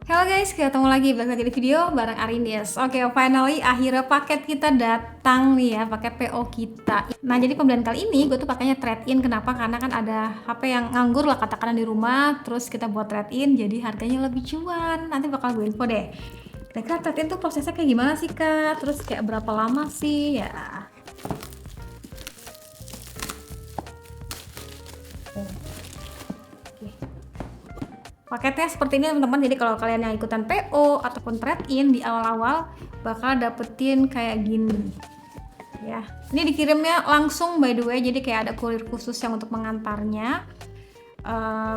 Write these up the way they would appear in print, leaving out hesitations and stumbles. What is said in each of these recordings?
Halo guys, ketemu lagi balik lagi di video bareng Arinies. Oke, finally akhirnya paket kita datang nih ya, paket PO kita. Nah, jadi pembelian kali ini gue tuh pakainya trade-in. Kenapa? Karena kan ada HP yang nganggur lah katakan di rumah, terus kita buat trade-in, jadi harganya lebih cuan. Nanti bakal gue info deh. Kira-kira trade-in tuh prosesnya kayak gimana sih Kak? Terus kayak berapa lama sih ya? Paketnya seperti ini teman-teman, jadi kalau kalian yang ikutan PO ataupun trade-in di awal-awal bakal dapetin kayak gini ya. Ini dikirimnya langsung by the way, jadi kayak ada kurir khusus yang untuk mengantarnya.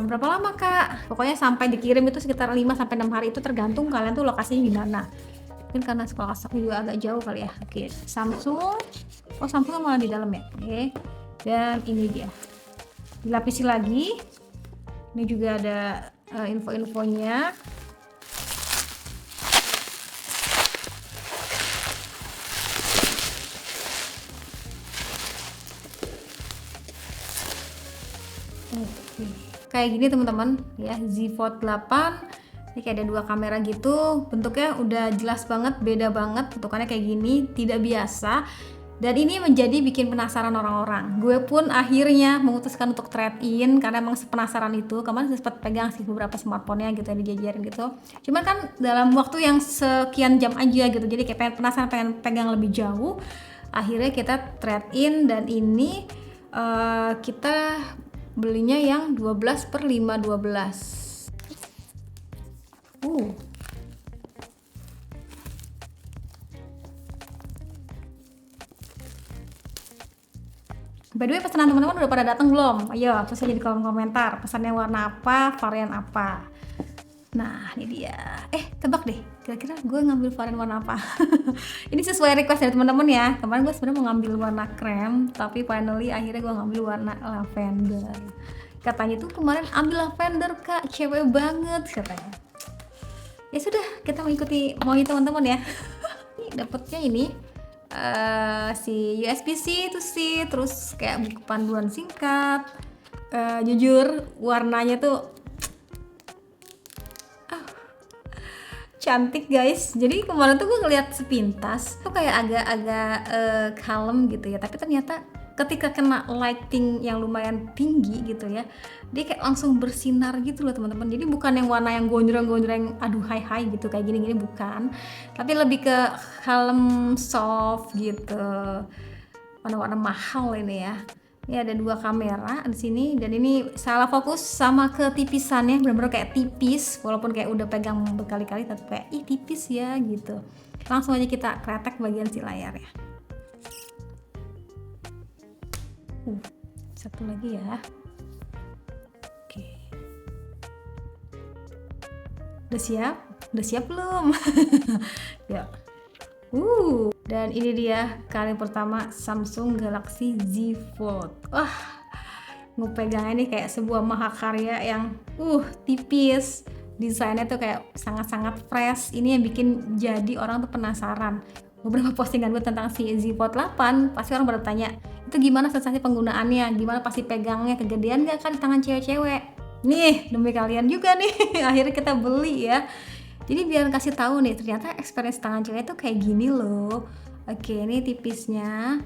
Berapa lama Kak? Pokoknya sampai dikirim itu sekitar 5-6 hari, itu tergantung kalian tuh lokasinya di mana. Mungkin karena sekolah aku juga agak jauh kali ya. Oke, Samsung. Oh, Samsung malah di dalam ya. Oke. Dan ini dia. Dilapisi lagi. Ini juga ada info-infonya. Kayak gini teman-teman ya, Z Fold 8. Ini kayak ada dua kamera gitu, bentuknya udah jelas banget, beda banget bentukannya kayak gini, tidak biasa. Dan ini menjadi bikin penasaran orang-orang. Gue pun akhirnya memutuskan untuk trade-in karena emang penasaran itu. Kemarin sempat pegang sih beberapa smartphone-nya gitu, yang dijajarin gitu. Cuman kan dalam waktu yang sekian jam aja gitu, jadi kayak pengen penasaran, pengen pegang lebih jauh. Akhirnya kita trade-in dan ini kita belinya yang 12/512. By the way, pesanan teman-teman udah pada datang belum? Ayo tulis aja di kolom komentar pesannya warna apa, varian apa. Nah, ini dia. Tebak deh, kira-kira gue ngambil varian warna apa? Ini sesuai request dari teman-teman ya. Kemarin gue sebenarnya mau ngambil warna krem, tapi finally akhirnya gue ngambil warna lavender. Katanya tuh kemarin ambil lavender Kak, cewek banget katanya. Ya sudah, kita mengikuti maunya teman-teman ya. Dapatnya ini si USB-C itu sih, terus kayak buku panduan singkat. Jujur warnanya tuh cantik guys. Jadi kemarin tuh gue ngeliat sepintas tuh kayak agak-agak kalem gitu ya, tapi ternyata ketika kena lighting yang lumayan tinggi gitu ya, dia kayak langsung bersinar gitu loh teman-teman. Jadi bukan yang warna yang gonjreng-gonjreng aduh hai gitu kayak gini-gini, bukan, tapi lebih ke kalem, soft gitu, warna-warna mahal ini ya. Ini ada dua kamera di sini, dan ini salah fokus sama ketipisannya, benar-benar kayak tipis, walaupun kayak udah pegang berkali-kali tapi kayak tipis ya gitu. Langsung aja kita kretek bagian si layarnya. Satu lagi ya. Oke. Udah siap? Udah siap belum? Yuk. Dan ini dia kali pertama Samsung Galaxy Z Fold. Ngepegangnya nih kayak sebuah mahakarya yang tipis. Desainnya tuh kayak sangat-sangat fresh. Ini yang bikin jadi orang tuh penasaran. Beberapa postingan gue tentang si Z Fold 8, pasti orang bertanya, itu gimana sensasi penggunaannya, gimana pasti pegangnya, kegedean gak kan di tangan cewek-cewek. Nih, demi kalian juga nih, akhirnya kita beli ya. Jadi biar kasih tahu nih, ternyata experience tangan cewek itu kayak gini loh. Oke, ini tipisnya.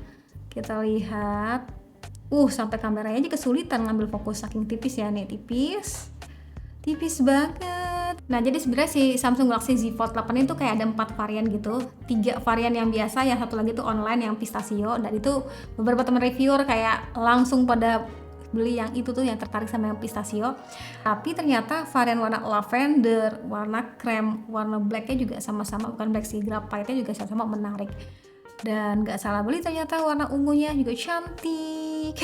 Kita lihat. Sampai kameranya aja kesulitan ngambil fokus saking tipis ya nih, tipis. Tipis banget. Nah, jadi sebenarnya si Samsung Galaxy Z Fold 8 itu kayak ada 4 varian gitu. 3 varian yang biasa, yang satu lagi tuh online yang pistachio, dan itu beberapa teman reviewer kayak langsung pada beli yang itu tuh, yang tertarik sama yang pistachio. Tapi ternyata varian warna lavender, warna krem, warna blacknya juga sama-sama, bukan black sih, graphite-nya juga sama-sama menarik. Dan gak salah beli ternyata warna ungunya juga cantik.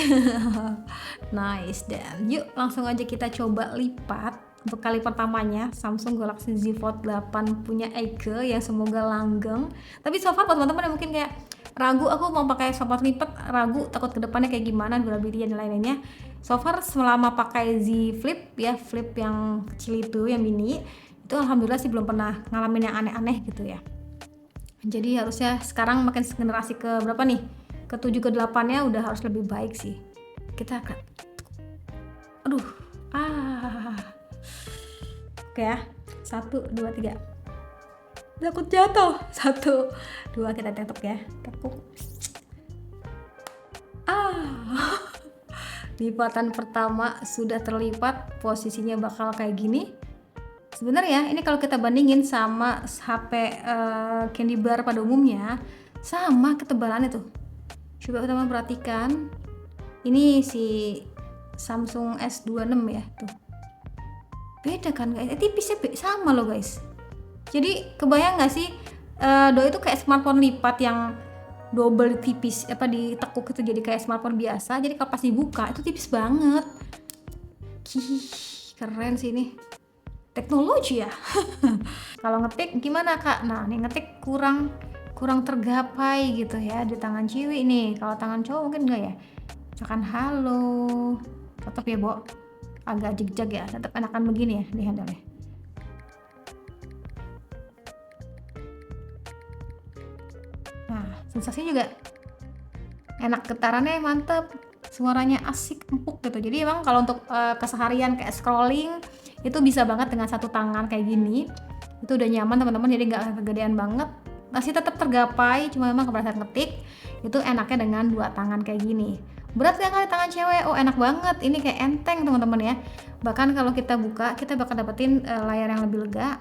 Nice. Dan yuk langsung aja kita coba lipat. Untuk kali pertamanya Samsung Galaxy Z Fold 8 punya Eike yang semoga langgeng. Tapi so far buat teman-teman yang mungkin kayak ragu, aku mau pakai sofa lipat, ragu takut kedepannya kayak gimana, durability dan lain-lainnya. So far selama pakai Z Flip ya, Flip yang kecil itu, yang mini, itu alhamdulillah sih belum pernah ngalamin yang aneh-aneh gitu ya. Jadi harusnya sekarang makin generasi ke berapa nih? Ke 7 ke 8 nya udah harus lebih baik sih. Kita akan Oke ya. 1, 2, 3. Takut jatuh. 1, 2, kita tekuk ya. Tekuk. Lipatan pertama sudah terlipat, posisinya bakal kayak gini. Sebenarnya ini kalau kita bandingin sama HP candy bar pada umumnya, sama ketebalannya tuh. Coba teman-teman perhatikan. Ini si Samsung S26 ya tuh. Beda kan guys? Tipisnya sama loh guys. Jadi kebayang nggak sih Doi itu kayak smartphone lipat yang double tipis, ditekuk itu jadi kayak smartphone biasa. Jadi kalau pas dibuka itu tipis banget. Keren sih ini teknologi ya. Kalau ngetik gimana kak? Nah nih ngetik kurang tergapai gitu ya di tangan cewek nih. Kalau tangan cowok mungkin enggak ya. Misalkan halo, tetap ya Bo, agak jigjag ya, tetap enakan begini ya di handle-nya. Nah, sensasinya juga enak, getarannya mantep, suaranya asik, empuk gitu. Jadi emang kalau untuk keseharian kayak scrolling itu bisa banget dengan satu tangan kayak gini. Itu udah nyaman teman-teman, jadi nggak kegedean banget. Masih tetap tergapai, cuma memang pada saat ngetik itu enaknya dengan 2 tangan kayak gini. Berat gak kali tangan cewek? Oh enak banget, ini kayak enteng teman-teman ya. Bahkan kalau kita buka, kita bakal dapetin layar yang lebih lega.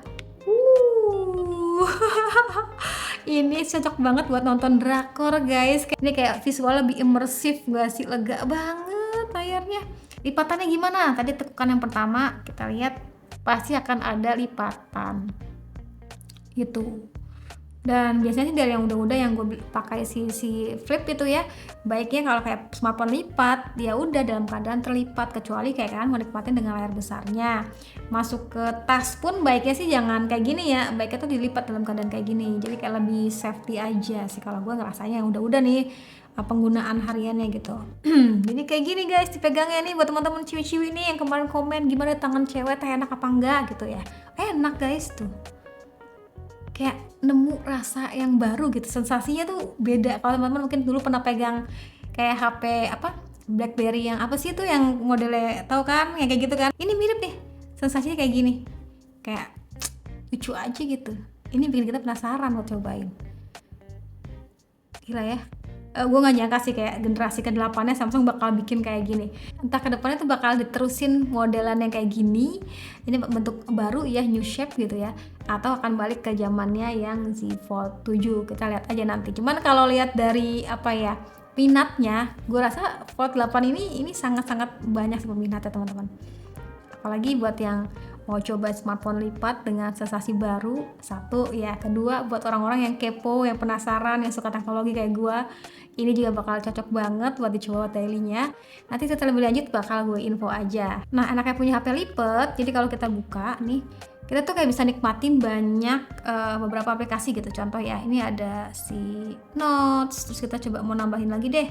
Ini cocok banget buat nonton drakor guys. Ini kayak visual lebih imersif gak sih? Lega banget layarnya. Lipatannya gimana? Tadi tekukan yang pertama, kita lihat pasti akan ada lipatan gitu. Dan biasanya sih dari yang udah yang gue pakai si flip itu ya, baiknya kalau kayak smartphone lipat, dia udah dalam keadaan terlipat, kecuali kayak kan mau nikmatin dengan layar besarnya. Masuk ke tas pun baiknya sih jangan kayak gini ya, baiknya tuh dilipat dalam keadaan kayak gini. Jadi kayak lebih safety aja sih kalau gue ngerasanya yang udah nih penggunaan hariannya gitu. Jadi kayak gini guys, dipegangnya nih buat teman-teman ciwi-ciwi nih yang kemarin komen gimana tangan cewek teh enak apa enggak gitu ya. Enak guys tuh. Kayak nemu rasa yang baru gitu, sensasinya tuh beda. Kalau teman-teman mungkin dulu pernah pegang kayak HP BlackBerry yang apa sih itu yang modelnya tahu kan, yang kayak gitu kan, ini mirip nih sensasinya kayak gini, kayak lucu aja gitu. Ini bikin kita penasaran buat cobain. Gila ya, gue gak nyangka sih kayak generasi ke-8-nya Samsung bakal bikin kayak gini. Entah ke depannya tuh bakal diterusin modelan yang kayak gini, ini bentuk baru ya, new shape gitu ya, atau akan balik ke zamannya yang Z Fold 7. Kita lihat aja nanti. Cuman kalau lihat dari peminatnya, gue rasa Fold 8 ini sangat-sangat banyak peminatnya teman-teman. Apalagi buat yang mau coba smartphone lipat dengan sensasi baru, satu ya. Kedua buat orang-orang yang kepo, yang penasaran, yang suka teknologi kayak gue, ini juga bakal cocok banget buat dicoba dailynya. Nanti setelah lebih lanjut bakal gue info aja. Nah enaknya punya HP lipat, jadi kalau kita buka nih, kita tuh kayak bisa nikmatin banyak beberapa aplikasi gitu. Contoh ya, ini ada si Notes, terus kita coba mau nambahin lagi deh.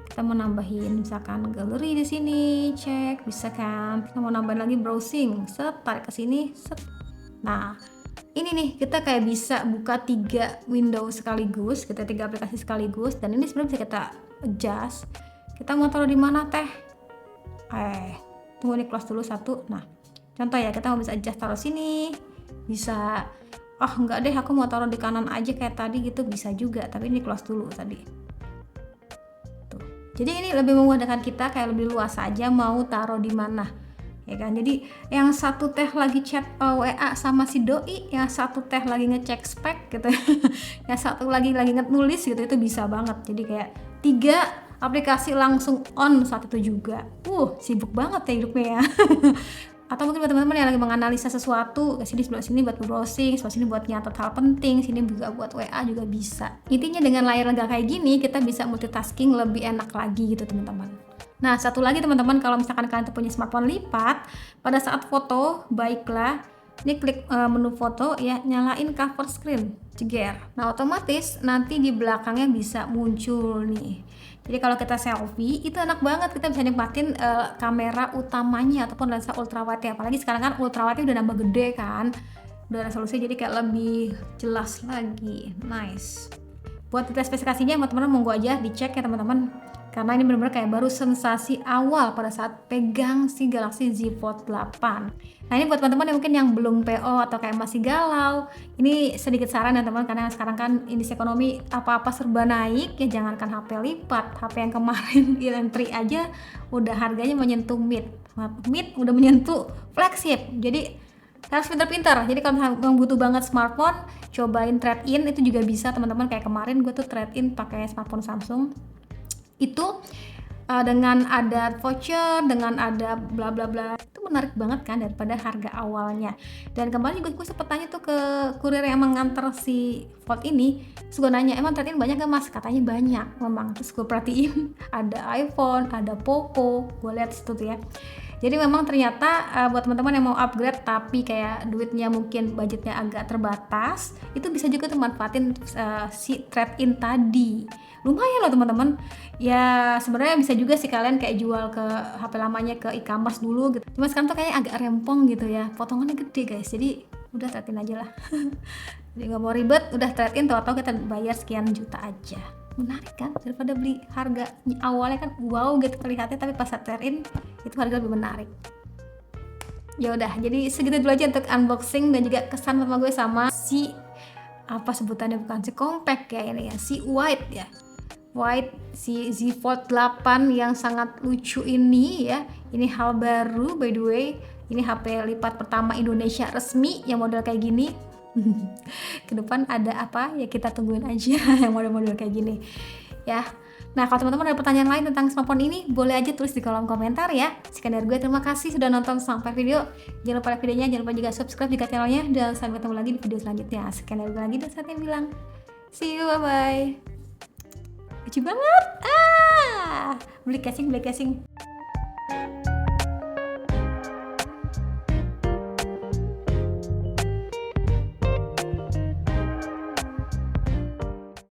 Kita mau nambahin misalkan galeri di sini, cek bisa kan. Kita mau nambahin lagi browsing, set, tarik ke sini, set. Nah, ini nih kita kayak bisa buka 3 window sekaligus, kita 3 aplikasi sekaligus, dan ini sebenarnya bisa kita adjust. Kita mau taruh di mana teh? Tunggu nih, close dulu satu. Nah, contoh ya, kita mau bisa adjust taruh sini, bisa. Enggak deh, aku mau taruh di kanan aja kayak tadi gitu, bisa juga. Tapi ini close dulu tadi. Jadi ini lebih memudahkan kita kayak lebih luas aja mau taruh di mana, ya kan. Jadi yang satu teh lagi chat WA sama si doi, yang satu teh lagi ngecek spek gitu, yang satu lagi nulis gitu, itu bisa banget. Jadi kayak 3 aplikasi langsung on saat itu juga. Sibuk banget ya hidupnya ya. Atau mungkin buat teman-teman yang lagi menganalisa sesuatu, sini sebelah sini buat browsing, sebelah sini buat nyatet hal penting, sini juga buat WA juga bisa. Intinya dengan layar lega kayak gini kita bisa multitasking lebih enak lagi gitu teman-teman. Nah satu lagi teman-teman, kalau misalkan kalian punya smartphone lipat, pada saat foto baiklah ini klik menu foto ya, nyalain cover screen, ceger. Nah otomatis nanti di belakangnya bisa muncul nih. Jadi kalau kita selfie itu enak banget, kita bisa nikmatin kamera utamanya ataupun lensa ultrawide ya. Apalagi sekarang kan ultrawide udah nambah gede kan, udah resolusi jadi kayak lebih jelas lagi. Nice. Buat detail spesifikasinya teman-teman monggo aja dicek ya teman-teman. karena ini benar-benar kayak baru sensasi awal pada saat pegang si Galaxy Z Fold 8. Nah ini buat teman-teman yang mungkin yang belum PO atau kayak masih galau, ini sedikit saran ya teman, karena sekarang kan indeks ekonomi apa-apa serba naik ya, jangankan HP lipat, HP yang kemarin yang tri aja udah harganya menyentuh mid udah menyentuh flagship. Jadi harus pintar-pintar. Jadi kalau misalnya butuh banget smartphone, cobain trade in, itu juga bisa teman-teman. Kayak kemarin gue tuh trade in pakai smartphone Samsung itu dengan ada voucher, dengan ada bla bla bla, itu menarik banget kan daripada harga awalnya. Dan kemarin juga gue sempet tanya tuh ke kurir yang mengantar si Fold ini, terus gue nanya, emang trade in banyak gak mas? Katanya banyak memang. Terus gue perhatiin ada iPhone, ada Poco, gue lihat situ tuh ya. Jadi memang ternyata buat teman-teman yang mau upgrade tapi kayak duitnya mungkin budgetnya agak terbatas, itu bisa juga tuh manfaatin si trade-in tadi. Lumayan loh teman-teman. Ya sebenarnya bisa juga sih kalian kayak jual ke HP lamanya ke e-commerce dulu gitu. Cuma sekarang tuh kayak agak rempong gitu ya. Potongannya gede guys. Jadi udah trade-in aja lah. Jadi nggak mau ribet, udah trade-in tahu-tahu kita bayar sekian juta aja. Menarik kan, daripada beli harga awalnya kan wow gitu terlihatnya, tapi pas trade-in itu harga lebih menarik. Ya udah, jadi segitu dulu aja untuk unboxing dan juga kesan pertama gue sama si apa sebutannya, bukan si compact ya ini ya, si white ya. White si Z Fold 8 yang sangat lucu ini ya. Ini hal baru by the way. Ini HP lipat pertama Indonesia resmi yang model kayak gini. Ke depan ada apa ya, kita tungguin aja yang model-model kayak gini ya. Nah kalau teman-teman ada pertanyaan lain tentang smartphone ini, boleh aja tulis di kolom komentar ya. Sekian dari gue, terima kasih sudah nonton sampai video. Jangan lupa like videonya, jangan lupa juga subscribe juga channelnya, dan sampai ketemu lagi di video selanjutnya. Sekian dari gue lagi, dan saatnya bilang see you, bye bye. Lucu banget, beli casing